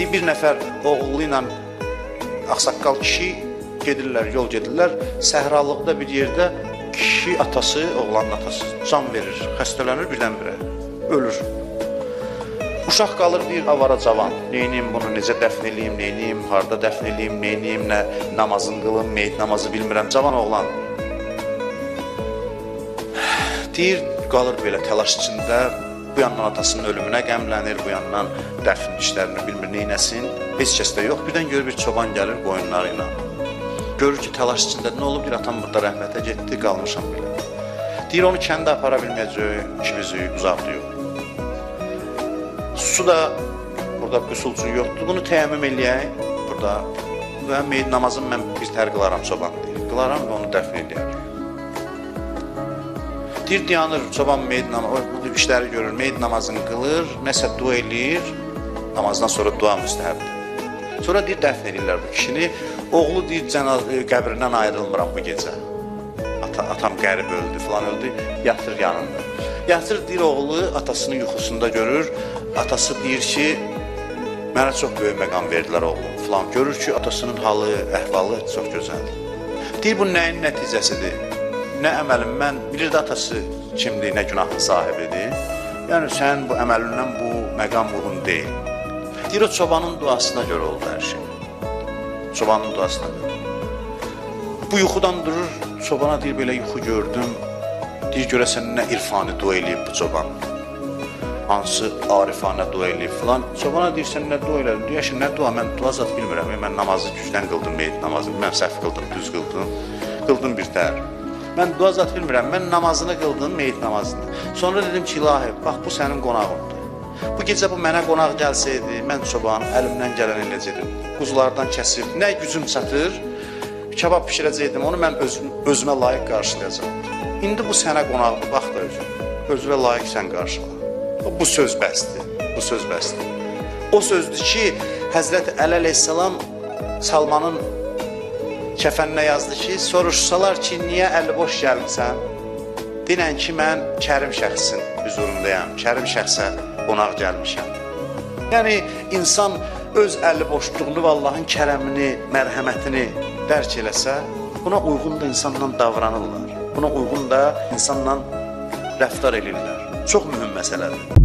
Bir nəfər oğlu ilə ağsaqqal kişi gedirlər, yol gedirlər. Səhralıqda bir yerdə kişi atası, oğlanın atası can verir, xəstələnir birdən-birə, ölür. Uşaq qalır, deyir, avara cavan, neyniyim bunu, necə dəfn eləyim, neyniyim, harada dəfn eləyim, neyniyim, nə namazını qılım, meyit namazı bilmirəm, cavan oğlan. Deyir, qalır belə təlaş içində, bu yandan atasının ölümünə qəmlənir, bu yandan dəfn işlərini bilmir, neynəsin, heç kəs də yox. Birdən görür bir çoban gəlir qoyunları ilə. Görür ki, təlaş içində nə olub, bir atam burada rəhmətə getdi, qalmışam belə. Deyir, onu kəndə apara bilməyəcək, işimizi uzaqlıyor. Su da burada qüsulcu yoxdur, bunu təyyəmmüm eləyək burada və meyit namazını mən bir tər qılaram çoban deyir. Qılaram və onu dəfn eləyər. Deyir, dayanır, çoban meyit namazı, işləri görür, meyit namazını qılır, nəsə dua eləyir, namazdan sonra dua müstəhəbdir. Sonra deyir, dəfn eləyirlər bu kişini. Oğlu deyir, qəbrindən ayrılmıram bu gecə. Atam qərib öldü, falan öldü, yatır yanında. Yatır, deyir, oğlu atasını yuxusunda görür. Atası deyir ki, mənə çox böyük məqam verdilər oğlum, falan. Görür ki, atasının halı, əhvalı çox gözəldir. Deyir, bu nəyin nəticəsidir? Nə əməlim, mən bilirdi atası kimdir, nə günahın sahibidir. Yəni, sən bu əməlindən bu məqam uyğun deyil. Deyir, o çobanın duasına görə oldu hər şey. Çobanın duasına görə. Bu yuxudan durur, çobana deyir, belə yuxu gördüm. Deyir, görəsən nə irfani dua eləyib bu çoban. Hansı arifanə dua eləyib filan. Çobana deyir, sən nə dua elədin? Deyir, nə dua, mən dua zat bilmirəm. Mən namazı gücdən qıldım, meyit namazını. Mən səhv qıldım, düz qıldım. Qıldım bir tər. Mən dua zat bilmirəm, mən namazını qıldım, meyit namazını. Sonra dedim ki, ilahi, bax, bu sənin qonağındır. Bu gecə bu mənə qonaq gəlsəydi, mən çoban əlimdən gələn eləcədim. Quzulardan kəsib, nə gücüm çatır, kebab pişirəcəkdim, onu mən özümə layiq qarşılayacaqdım. İndi bu sənə qonaqdır, bax da özün. Özünə layiq sən qarşıla. Bu söz bəsdir, bu söz bəsdir. O sözdür ki, Həzrəti Əli əleyhissalam Salmanın kəfəninə yazdı ki, soruşsalar ki, niyə əli boş gəlmirsən? Dinən ki, mən kərim şəxsin hüzurundayam, kərim şəxsə qonaq gəlmişəm. Yəni, insan öz əli boşluğunu və Allahın kərəmini, mərhəmətini dərk eləsə, buna uyğun da insanla davranırlar. Buna uyğun da insanla rəftar edirlər. Çox mühüm məsələdir.